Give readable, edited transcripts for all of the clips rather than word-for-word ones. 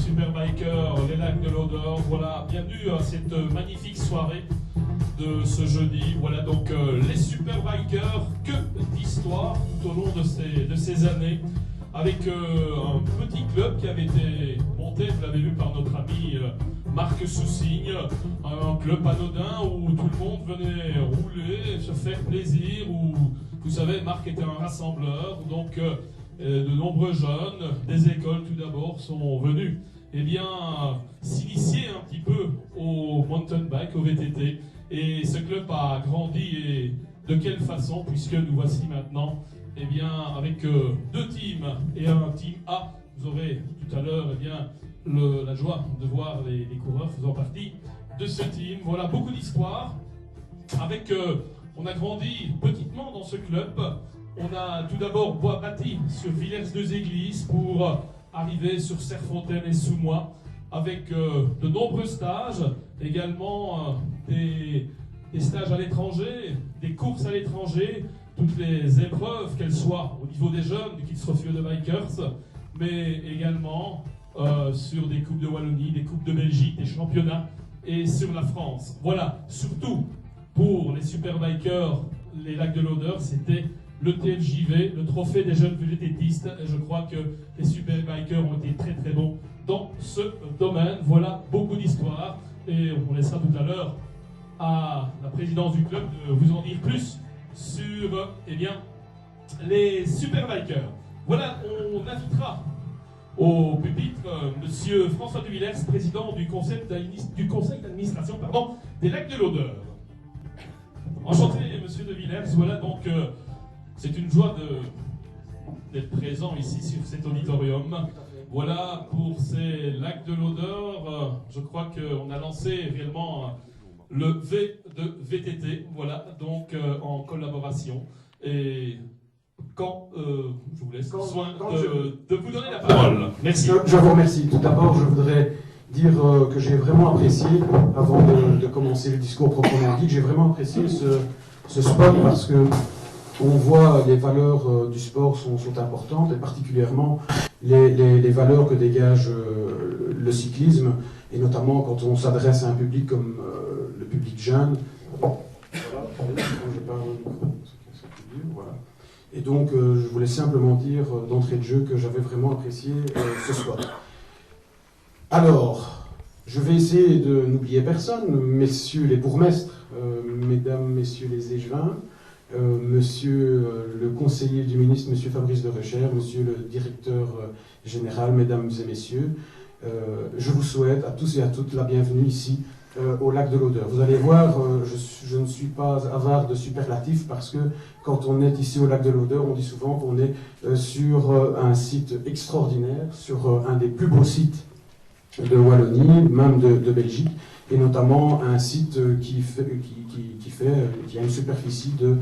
Superbikers, les lacs de l'Odeur. Voilà, bienvenue à cette magnifique soirée de ce jeudi. Voilà donc les Superbikers, que d'histoire tout au long de ces années, avec un petit club qui avait été monté, vous l'avez vu, par notre ami Marc Soussigne, un club anodin où tout le monde venait rouler, se faire plaisir, où, vous savez, Marc était un rassembleur, donc de nombreux jeunes des écoles tout d'abord sont venus s'initier un petit peu au mountain bike, au VTT. Et ce club a grandi, et de quelle façon, puisque nous voici maintenant avec deux teams et un team A. Vous aurez tout à l'heure la joie de voir les coureurs faisant partie de ce team. Voilà, beaucoup d'histoire. On a grandi petitement dans ce club. On a tout d'abord bâti sur Villers-deux-Églises pour arriver sur Serfontaine et Soumois, avec de nombreux stages, également des stages à l'étranger, des courses à l'étranger, toutes les épreuves, qu'elles soient au niveau des jeunes, du Kids Refuge de Bikers, mais également sur des Coupes de Wallonie, des Coupes de Belgique, des championnats, et sur la France. Voilà, surtout pour les Superbikers, les lacs de l'Odeur, c'était le TFJV, le trophée des jeunes VTTistes. Et je crois que les Superbikers ont été très très bons dans ce domaine. Voilà, beaucoup d'histoire, et on laissera tout à l'heure à la présidence du club de vous en dire plus sur les Superbikers. Voilà, on invitera au pupitre monsieur François de Villers, président du conseil d'administration des lacs de l'Odeur. Enchanté, monsieur de Villers. Voilà, donc c'est une joie d'être présent ici sur cet auditorium. Voilà, pour ces lacs de l'Odeur, je crois qu'on a lancé réellement le V de VTT, voilà, donc en collaboration. Et quand je vous laisse soin de vous donner la parole. Merci. Je vous remercie. Tout d'abord, je voudrais dire que j'ai vraiment apprécié, avant de commencer le discours proprement dit, que j'ai vraiment apprécié ce spot, parce que on voit les valeurs du sport sont importantes, et particulièrement les valeurs que dégage le cyclisme, et notamment quand on s'adresse à un public comme le public jeune. Voilà, je parle au micro, voilà. Et donc, je voulais simplement dire d'entrée de jeu que j'avais vraiment apprécié ce spot. Alors, je vais essayer de n'oublier personne, messieurs les bourgmestres, mesdames, messieurs les échevins, monsieur le conseiller du ministre, monsieur Fabrice de Recher, monsieur le directeur général, mesdames et messieurs, je vous souhaite à tous et à toutes la bienvenue ici au lac de l'Odeur. Vous allez voir, je ne suis pas avare de superlatifs, parce que quand on est ici au lac de l'Odeur, on dit souvent qu'on est sur un site extraordinaire, sur un des plus beaux sites de Wallonie, même de Belgique, et notamment un site qui a une superficie de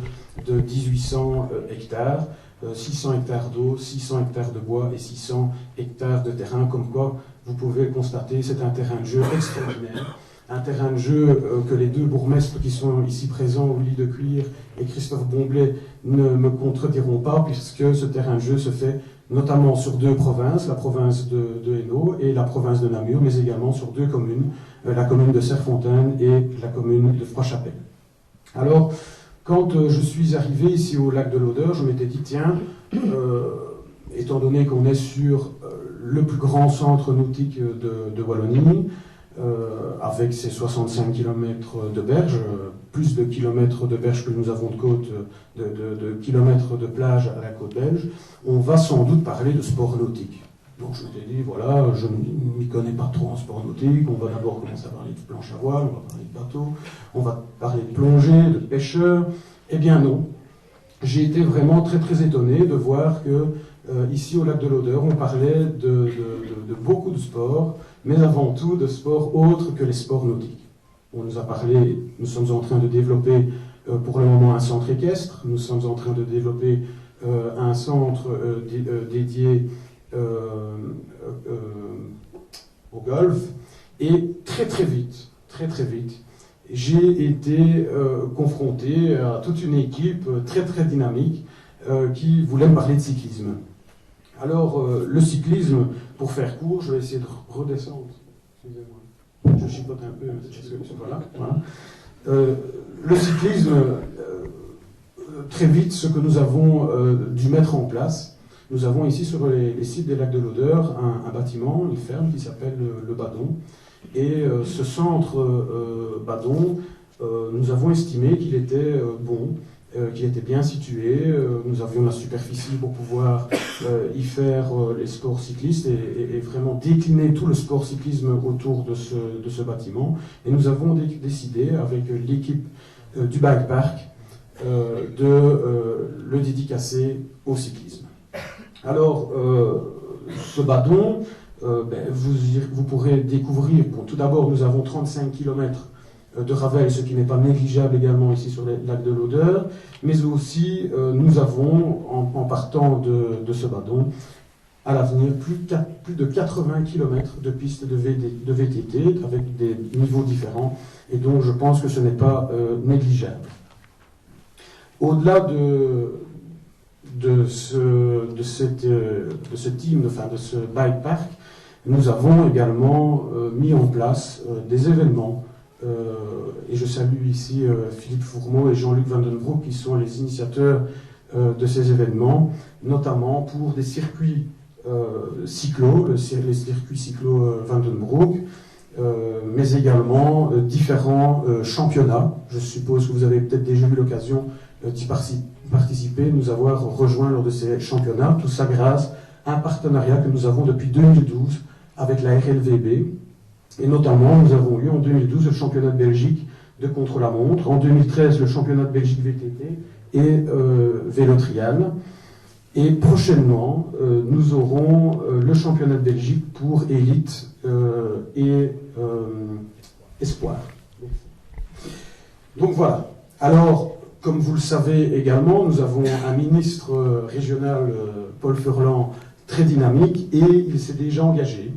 1800 hectares, 600 hectares d'eau, 600 hectares de bois et 600 hectares de terrain. Comme quoi, vous pouvez le constater, c'est un terrain de jeu extraordinaire. Un terrain de jeu que les deux bourgmestres qui sont ici présents, Willy de Cuir et Christophe Bomblet, ne me contrediront pas, puisque ce terrain de jeu se fait notamment sur deux provinces, la province de Hainaut et la province de Namur, mais également sur deux communes, la commune de Serfontaine et la commune de Froidchapelle. Alors, quand je suis arrivé ici au lac de l'Odeur, je m'étais dit, tiens, étant donné qu'on est sur le plus grand centre nautique de Wallonie, avec ses 65 km de berges, plus de kilomètres de berges que nous avons de côte, de kilomètres de plage à la côte belge, on va sans doute parler de sport nautique. Donc je m'étais dit, voilà, je ne m'y connais pas trop en sport nautique, on va d'abord commencer à parler de planche à voile, on va parler de bateau, on va parler de plongée, de pêcheur. Eh bien non, j'ai été vraiment très très étonné de voir que ici au lac de l'Odeur, on parlait de beaucoup de sports, mais avant tout de sports autres que les sports nautiques. On nous a parlé, nous sommes en train de développer pour le moment un centre équestre, nous sommes en train de développer un centre dédié au golf, et très très vite, j'ai été confronté à toute une équipe très très dynamique qui voulait me parler de cyclisme. Alors, le cyclisme, pour faire court, je vais essayer de redescendre. Excusez-moi. Je chipote un peu. Voilà. Le cyclisme, très vite, ce que nous avons dû mettre en place, nous avons ici sur les sites des lacs de l'Odeur un bâtiment, une ferme qui s'appelle le Badon. Et ce centre Badon, nous avons estimé qu'il était bon, qu'il était bien situé. Nous avions la superficie pour pouvoir y faire les sports cyclistes et vraiment décliner tout le sport cyclisme autour de ce bâtiment. Et nous avons décidé, avec l'équipe du bike park, de le dédicacer au cyclisme. Alors, ce Badon, vous pourrez découvrir, bon, tout d'abord, nous avons 35 km de Ravel, ce qui n'est pas négligeable également ici sur les lacs de l'Odeur, mais aussi nous avons, en partant de ce Badon, à l'avenir, plus de 80 km de pistes de VTT avec des niveaux différents, et donc je pense que ce n'est pas négligeable. Au-delà de ce team, enfin de ce bike park, nous avons également mis en place des événements, et je salue ici Philippe Fourmeau et Jean-Luc Vandenbroek qui sont les initiateurs de ces événements, notamment pour des circuits cyclo, les circuits cyclo Vandenbroek, mais également différents championnats. Je suppose que vous avez peut-être déjà eu l'occasion d'y participer, nous avoir rejoints lors de ces championnats, tout ça grâce à un partenariat que nous avons depuis 2012 avec la RLVB, et notamment nous avons eu en 2012 le championnat de Belgique de contre-la-montre, en 2013 le championnat de Belgique VTT et vélo trial, et prochainement nous aurons le championnat de Belgique pour élite et espoir. Donc voilà. Alors, comme vous le savez également, nous avons un ministre régional, Paul Furlan, très dynamique, et il s'est déjà engagé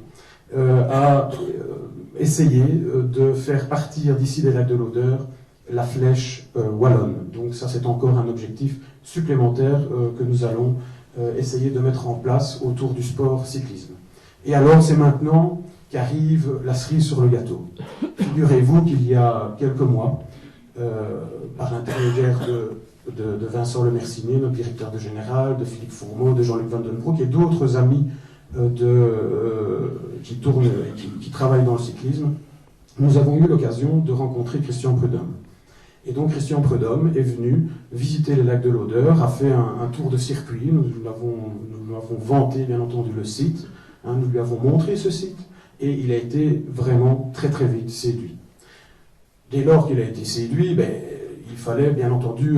à essayer de faire partir d'ici des lacs de l'Odeur la flèche wallonne. Donc ça, c'est encore un objectif supplémentaire que nous allons essayer de mettre en place autour du sport cyclisme. Et alors, c'est maintenant qu'arrive la cerise sur le gâteau. Figurez-vous qu'il y a quelques mois, par l'intermédiaire de Vincent Lemercier, notre directeur de général, de Philippe Fourmeau, de Jean-Luc Vandenbroek et d'autres amis qui travaillent dans le cyclisme, nous avons eu l'occasion de rencontrer Christian Prudhomme. Et donc Christian Prudhomme est venu visiter les lacs de l'Odeur, a fait un tour de circuit, nous avons vanté bien entendu le site, nous lui avons montré ce site, et il a été vraiment très très vite séduit. Dès lors qu'il a été séduit, il fallait bien entendu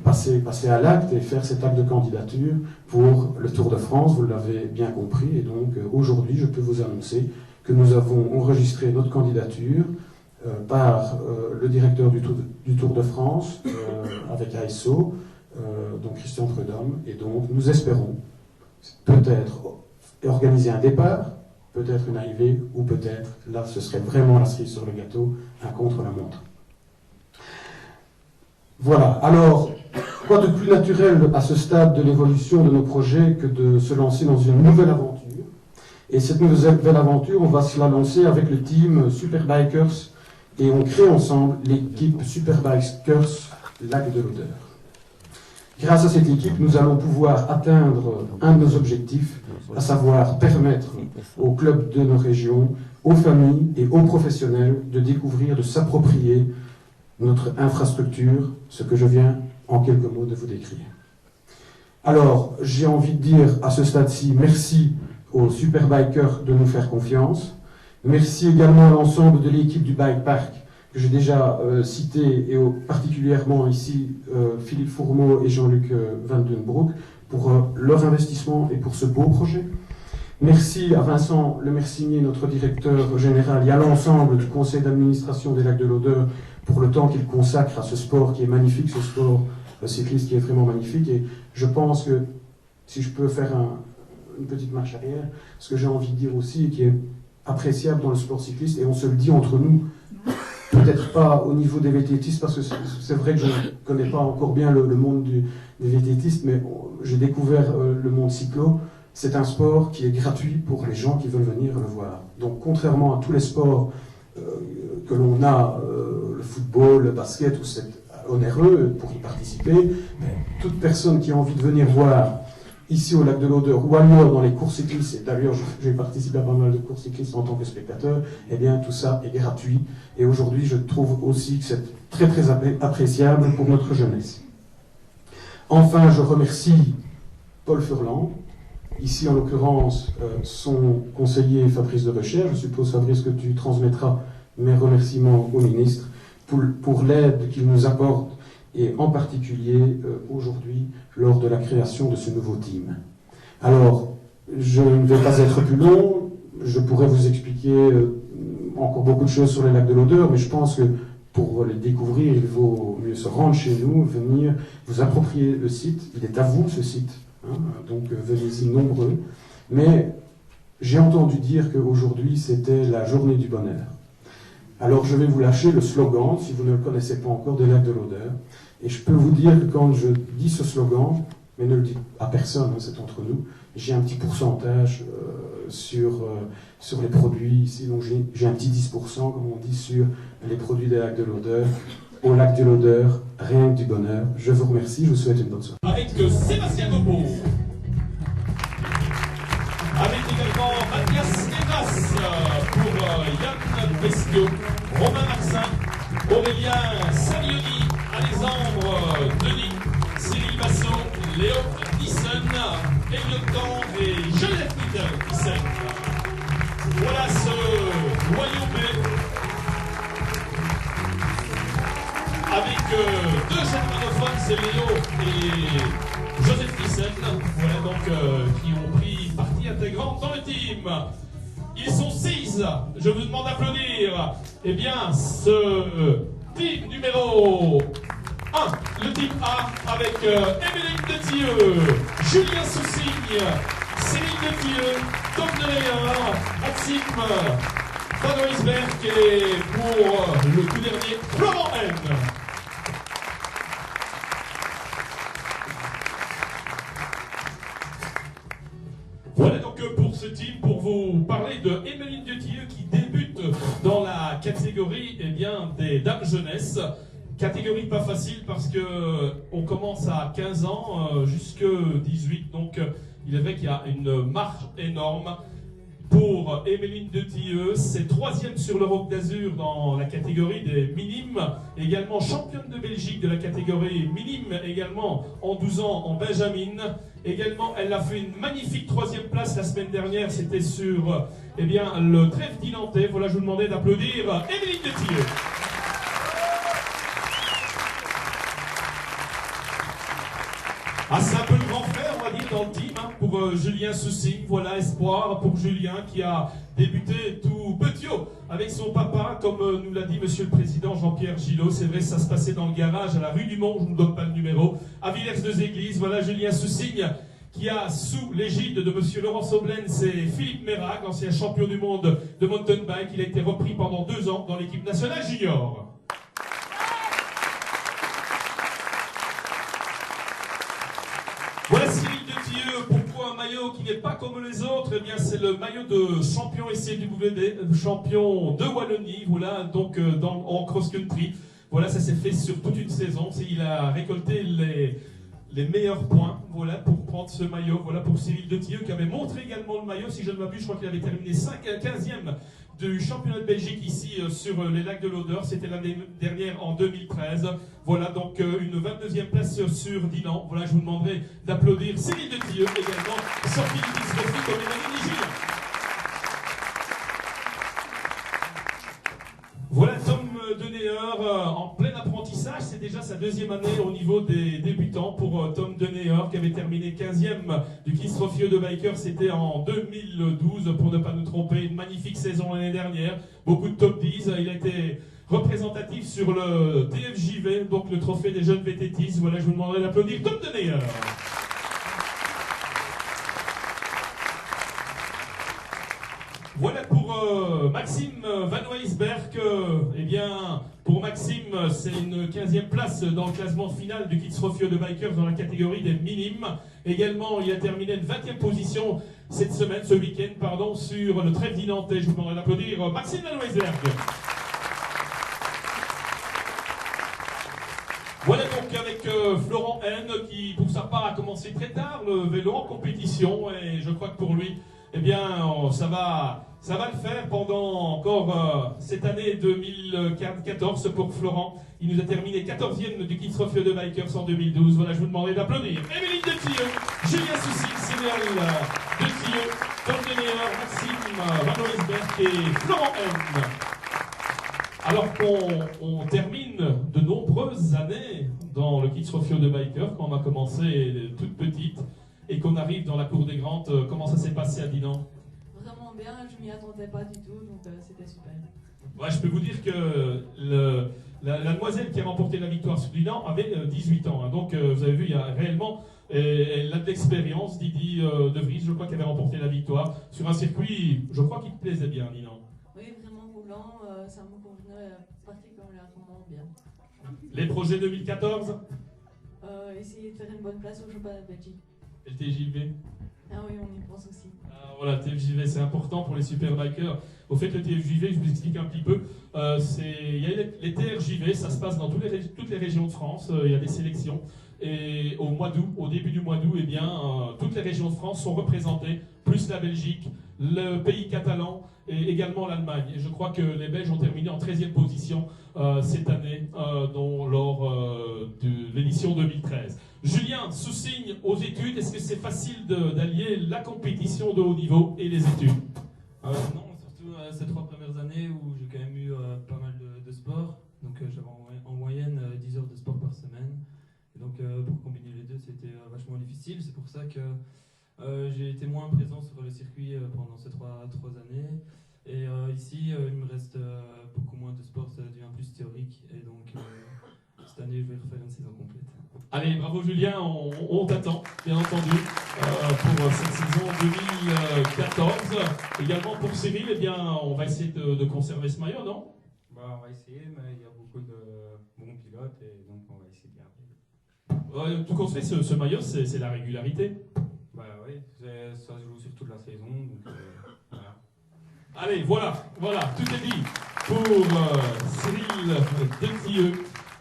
passer à l'acte et faire cet acte de candidature pour le Tour de France, vous l'avez bien compris, et donc aujourd'hui je peux vous annoncer que nous avons enregistré notre candidature par le directeur du Tour de France avec ASO, donc Christian Prudhomme, et donc nous espérons peut-être organiser un départ, peut-être une arrivée, ou peut-être, là ce serait vraiment la cerise sur le gâteau, un contre-la-montre. Voilà, alors, quoi de plus naturel à ce stade de l'évolution de nos projets que de se lancer dans une nouvelle aventure. Et cette nouvelle aventure, on va se la lancer avec le team Superbikers, et on crée ensemble l'équipe Superbikers Lac de l'Odeur. Grâce à cette équipe, nous allons pouvoir atteindre un de nos objectifs, à savoir permettre aux clubs de nos régions, aux familles et aux professionnels de découvrir, de s'approprier notre infrastructure, ce que je viens en quelques mots de vous décrire. Alors, j'ai envie de dire à ce stade-ci, merci aux Superbikers de nous faire confiance. Merci également à l'ensemble de l'équipe du Bike Park que j'ai déjà cité, et particulièrement ici Philippe Fourmeau et Jean-Luc Vandenbroek pour leur investissement et pour ce beau projet. Merci à Vincent Lemercier, notre directeur général, et à l'ensemble du conseil d'administration des Lacs de l'Odeur pour le temps qu'il consacre à ce sport qui est magnifique, ce sport cycliste qui est vraiment magnifique. Et je pense que, si je peux faire une petite marche arrière, ce que j'ai envie de dire aussi, et qui est appréciable dans le sport cycliste, et on se le dit entre nous, peut-être pas au niveau des VTTistes, parce que c'est vrai que je ne connais pas encore bien le monde des VTTistes, mais j'ai découvert le monde cyclo. c'est un sport qui est gratuit pour les gens qui veulent venir le voir. Donc contrairement à tous les sports que l'on a, le football, le basket, où c'est onéreux pour y participer, mais toute personne qui a envie de venir voir ici au Lac de l'Odeur ou ailleurs dans les courses cyclistes, et d'ailleurs j'ai participé à pas mal de courses cyclistes en tant que spectateur, eh bien tout ça est gratuit. Et aujourd'hui je trouve aussi que c'est très très appréciable pour notre jeunesse. Enfin, je remercie Paul Furlan, ici en l'occurrence son conseiller Fabrice de Recherche. Je suppose, Fabrice, que tu transmettras mes remerciements au ministre pour l'aide qu'il nous apporte, et en particulier aujourd'hui lors de la création de ce nouveau team. Alors, je ne vais pas être plus long, je pourrais vous expliquer encore beaucoup de choses sur les lacs de l'Odeur, mais je pense que pour les découvrir, il vaut mieux se rendre chez nous, venir vous approprier le site. Il est à vous, ce site, hein, donc venez-y nombreux. Mais j'ai entendu dire qu'aujourd'hui, c'était la journée du bonheur. Alors je vais vous lâcher le slogan, si vous ne le connaissez pas encore, des lacs de l'Odeur. Et je peux vous dire que quand je dis ce slogan, mais ne le dites à personne, hein, c'est entre nous, j'ai un petit pourcentage sur les produits ici, donc j'ai un petit 10%, comme on dit, sur les produits des lacs de l'Odeur. Au lac de l'Odeur, rien que du bonheur. Je vous remercie, je vous souhaite une bonne soirée. Avec Sébastien Gobo, avec également Mathias Evas pour Yann Pesquio, Romain Marsin, Aurélien Salioni, Alexandre Denis, Cyril Bassot, Léo Nissen, Eliotan et Genève Nissen. Voilà ce noyau B avec deux germanophones, c'est Léo et Joseph Nissen, voilà donc qui ont pris partie intégrante dans le team. Ils sont 6, je vous demande d'applaudir. Eh bien, ce team numéro 1, le team A, avec Emeline Detilleux, Julien Soussigne, Céline Detilleux, Tom Demeyer, Maxime Van Oisberg et pour le coup dernier, Florent N. Voilà donc pour ce team, pour vous parler de Emeline Detilleux qui débute dans la catégorie des dames jeunesse. Catégorie pas facile parce que on commence à 15 ans jusque 18, donc il est vrai qu'il y a une marge énorme. Pour Emeline Detilleux, c'est 3e sur le Roc d'Azur dans la catégorie des minimes, également championne de Belgique de la catégorie minime, également en 12 ans en Benjamin. Également, elle a fait une magnifique 3e place la semaine dernière, c'était sur le trèfle d'Inantais. Voilà, je vous demandais d'applaudir Emeline Detilleux. Ah, c'est un peu le grand frère, on va dire, dans le team, hein, pour Julien Soussigne. Voilà, espoir pour Julien qui a débuté tout petit avec son papa, comme nous l'a dit Monsieur le Président Jean-Pierre Gillot. C'est vrai, ça se passait dans le garage à la rue du Mont, je ne vous donne pas le numéro, à Villers-deux-Églises. Voilà, Julien Soussigne qui a, sous l'égide de Monsieur Laurent Soblen, c'est Philippe Mérac, l'ancien champion du monde de mountain bike. Il a été repris pendant 2 ans dans l'équipe nationale junior. Voilà Cyril Detilleux. Pourquoi un maillot qui n'est pas comme les autres? Eh bien, c'est le maillot de champion SCWD, champion de Wallonie, voilà, donc en cross-country. Voilà, ça s'est fait sur toute une saison. Il a récolté les meilleurs points, voilà, pour prendre ce maillot. Voilà pour Cyril Detilleux qui avait montré également le maillot. Si je ne m'abuse, je crois qu'il avait terminé 15e du championnat de Belgique ici sur les lacs de l'Odeur. C'était l'année dernière en 2013. Voilà donc une 22e place sur Dinan. Voilà, je vous demanderai d'applaudir Cyril Detilleux également, sorti du disque comme Emmanuel Nigil. Voilà Tom Deneyer en plein apprentissage. C'est déjà sa 2e année au niveau des débutants pour Tom Deneyer qui avait terminé 15e du Kiss Trophy de Biker. C'était en 2012 pour ne pas nous tromper. Une magnifique saison l'année dernière. Beaucoup de top 10. Il a été représentatif sur le TFJV, donc le trophée des jeunes vététistes. Voilà, je vous demanderai d'applaudir Tom Deneyer. Voilà pour Maxime Van Weisberg. Eh bien, pour Maxime, c'est une 15e place dans le classement final du Kids Trophy de Bikers dans la catégorie des minimes. Également, il a terminé une 20e position ce week-end, sur le trèfle dinantais. Je vous demanderai d'applaudir Maxime Van Weisberg. Voilà donc avec Florent N qui, pour sa part, a commencé très tard le vélo en compétition et je crois que pour lui, eh bien, ça va le faire pendant encore cette année 2014 pour Florent. Il nous a terminé 14e du Kids Trophy de Bikers en 2012. Voilà, je vous demanderai d'applaudir Émeline Detilleux, Julien Soucy, Cédric Detilleux, Tom Demeyer, Maxime Van Weisberg et Florent N. Alors qu'on termine de nombreuses années dans le Kids Trophy de Bikers, quand on a commencé toute petite, et qu'on arrive dans la cour des grandes, comment ça s'est passé à Dinan? Vraiment bien, je m'y attendais pas du tout, donc c'était super. Ouais, je peux vous dire que la demoiselle qui a remporté la victoire sur Dinan avait 18 ans. Hein, donc vous avez vu, il y a réellement, elle a de l'expérience, Didi De Vries, je crois qu'elle avait remporté la victoire sur un circuit, je crois qu'il te plaisait bien, Dinan. Oui, vraiment roulant, ça me convenait particulièrement bien. Les projets 2014? Essayer de faire une bonne place au championnat de Belgique. Et le TJV? Ah oui, on y pense aussi. Voilà, TFJV, c'est important pour les superbikers. Au fait, le TFJV, je vous explique un petit peu. Il y a les TRJV, ça se passe dans toutes les régions de France. Il y a des sélections. Et au mois d'août, au début du mois d'août, eh bien, toutes les régions de France sont représentées, plus la Belgique, le pays catalan et également l'Allemagne. Et je crois que les Belges ont terminé en 13e position cette année lors de l'édition 2013. Julien, sous-signe aux études, est-ce que c'est facile d'allier la compétition de haut niveau et les études? Non, surtout ces 3 premières années où j'ai quand même eu pas mal de sport. Donc j'avais en moyenne 10 heures de sport par semaine. Et donc pour combiner les deux, c'était vachement difficile. C'est pour ça que j'ai été moins présent sur le circuit pendant ces 3 années. Et ici, il me reste beaucoup moins de sport, ça devient plus théorique. Et donc cette année, je vais refaire une saison complète. Allez, bravo Julien, on t'attend, bien entendu, pour cette saison 2014. Également pour Cyril, eh bien, on va essayer de conserver ce maillot, non? On va essayer, mais il y a beaucoup de bons pilotes et donc on va essayer de garder. Tout compte fait, ce maillot, c'est la régularité. Oui, ça se joue sur toute la saison, donc voilà. Allez, voilà, tout est dit pour Cyril Detilleux.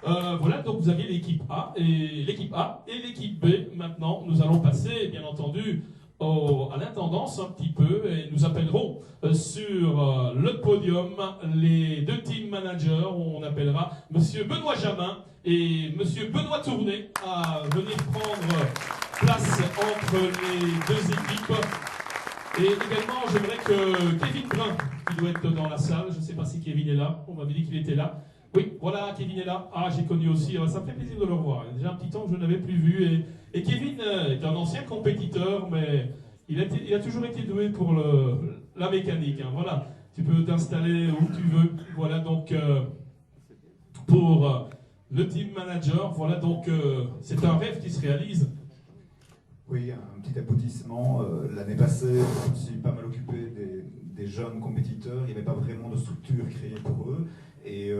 Voilà, donc vous aviez l'équipe A et l'équipe B. Maintenant, nous allons passer, bien entendu, à l'intendance un petit peu et nous appellerons sur le podium les 2 team managers. On appellera Monsieur Benoît Jamin et Monsieur Benoît Tourné à venir prendre place entre les 2 équipes. Et également, j'aimerais que Kevin Brun, qui doit être dans la salle, je ne sais pas si Kevin est là, on m'avait dit qu'il était là. Oui, voilà, Kevin est là. Ah, j'ai connu aussi, ça me fait plaisir de le revoir. Il y a déjà un petit temps que je ne l'avais plus vu. Et Kevin est un ancien compétiteur, mais il a toujours été doué pour la mécanique. Hein. Voilà, tu peux t'installer où tu veux. Voilà, donc, pour le team manager, voilà, donc, c'est un rêve qui se réalise. Oui, un petit aboutissement. L'année passée, je me suis pas mal occupé des jeunes compétiteurs. Il n'y avait pas vraiment de structure créée pour eux. Et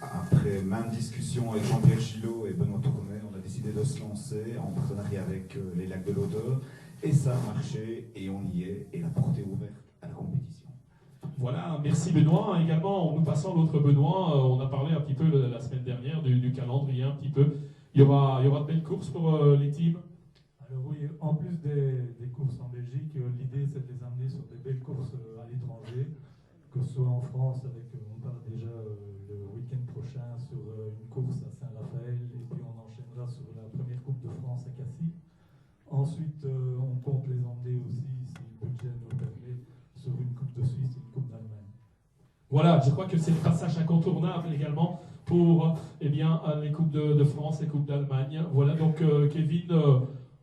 après maintes discussions avec Jean-Pierre Gillot et Benoît Tourné, on a décidé de se lancer en partenariat avec les Lacs de l'Odeur. Et ça a marché, et on y est, et la porte est ouverte à la compétition. Voilà, merci Benoît. Également, en nous passant l'autre Benoît, on a parlé un petit peu la semaine dernière du calendrier un petit peu. Il y aura de belles courses pour les teams? Alors oui, en plus des courses en Belgique, l'idée c'est de les amener sur des belles courses à l'étranger, que ce soit en France, on part déjà le week-end prochain sur une course à Saint-Raphaël, et puis on enchaînera sur la première Coupe de France à Cassis. Ensuite, on compte les emmener aussi, si le budget nous permet, sur une Coupe de Suisse et une Coupe d'Allemagne. Voilà, je crois que c'est le passage incontournable également pour les Coupes de France et Coupes d'Allemagne. Voilà, donc Kevin,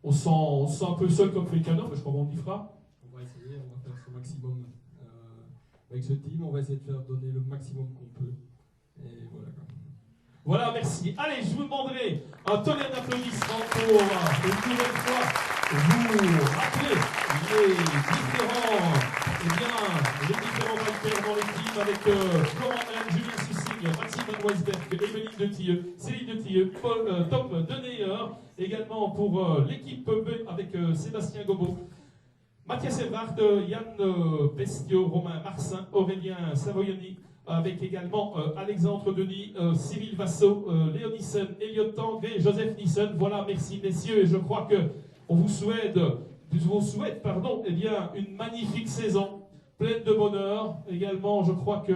on sent un peu seul comme Fécano, mais je crois qu'on y fera. On va essayer, on va faire ce maximum. Avec ce team, on va essayer de faire donner le maximum qu'on peut. Et voilà. Voilà, merci. Allez, je vous demanderai un tonnerre d'applaudissements pour une nouvelle fois vous rappeler les différents supplémentaires dans l'équipe avec Florent M, Julien Soussigne, Maxime Van Weisberg, Emeline de Tilleux, Céline de Tilleux, Tom Deneyer, également pour l'équipe B avec Sébastien Gobot, Mathias Evart, Yann Pestio, Romain Marcin, Aurélien Savoyoni, avec également Alexandre Denis, Cyril Vassot, Léo Nissen, Elliot Tangré, Joseph Nissen. Voilà, merci messieurs, et je crois que on vous souhaite, eh bien, une magnifique saison, pleine de bonheur. Également, je crois que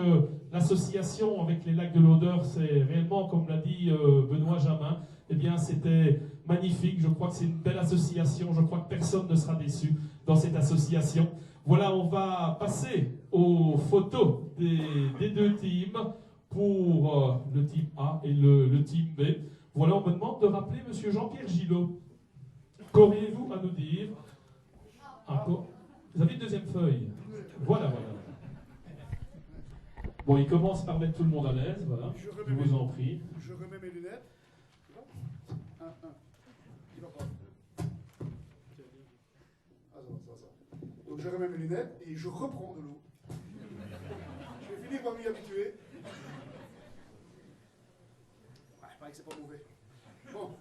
l'association avec les Lacs de l'Odeur, c'est réellement, comme l'a dit Benoît Jamin, eh bien, c'était magnifique. Je crois que c'est une belle association. Je crois que personne ne sera déçu dans cette association. Voilà, on va passer aux photos des deux teams pour le team A et le team B. Voilà, on me demande de rappeler M. Jean-Pierre Gillot. Qu'auriez-vous à nous dire? Vous avez une deuxième feuille. Voilà. Bon, il commence par mettre tout le monde à l'aise, voilà. Je vous en prie. Je remets mes lunettes. Donc je remets mes lunettes et je reprends de l'eau. Je vais finir par m'y habituer. Ouais, il paraît que c'est pas mauvais. Bon.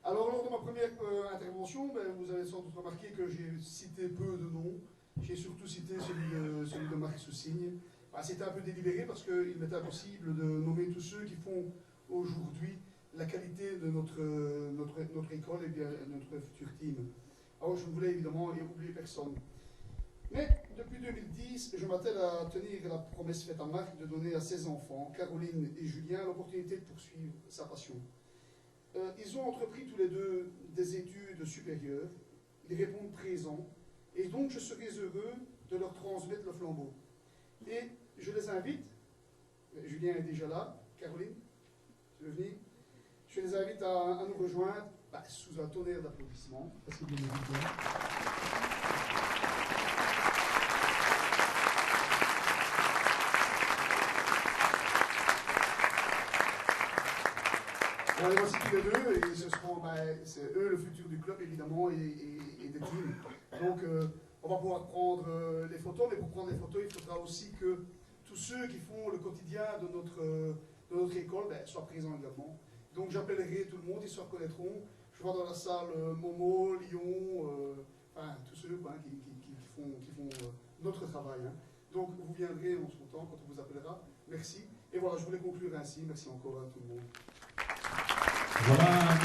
Alors lors de ma première intervention, vous avez sans doute remarqué que j'ai cité peu de noms. J'ai surtout cité celui de Marc Soussigne. C'était un peu délibéré parce qu'il m'est impossible de nommer tous ceux qui font aujourd'hui la qualité de notre école et bien notre futur team. Alors je ne voulais évidemment oublier personne. Mais depuis 2010, je m'attelle à tenir la promesse faite à Marc de donner à ses enfants, Caroline et Julien, l'opportunité de poursuivre sa passion. Ils ont entrepris tous les deux des études supérieures, ils répondent présents, et donc je serai heureux de leur transmettre le flambeau. Et je les invite, Julien est déjà là, Caroline, tu veux venir? Je les invite à nous rejoindre sous un tonnerre d'applaudissements, parce qu'il y a des vidéos. Bon, allez, voici tous les deux, et ce seront, c'est eux le futur du club évidemment et des teams. Donc on va pouvoir prendre les photos, mais pour prendre les photos, il faudra aussi que tous ceux qui font le quotidien de notre école soient présents également. Donc j'appellerai tout le monde, ils se reconnaîtront. Je vois dans la salle Momo, Lyon, enfin tous ceux qui font notre travail. Hein. Donc vous viendrez en son temps quand on vous appellera. Merci. Et voilà, je voulais conclure ainsi. Merci encore à tout le monde. Voilà.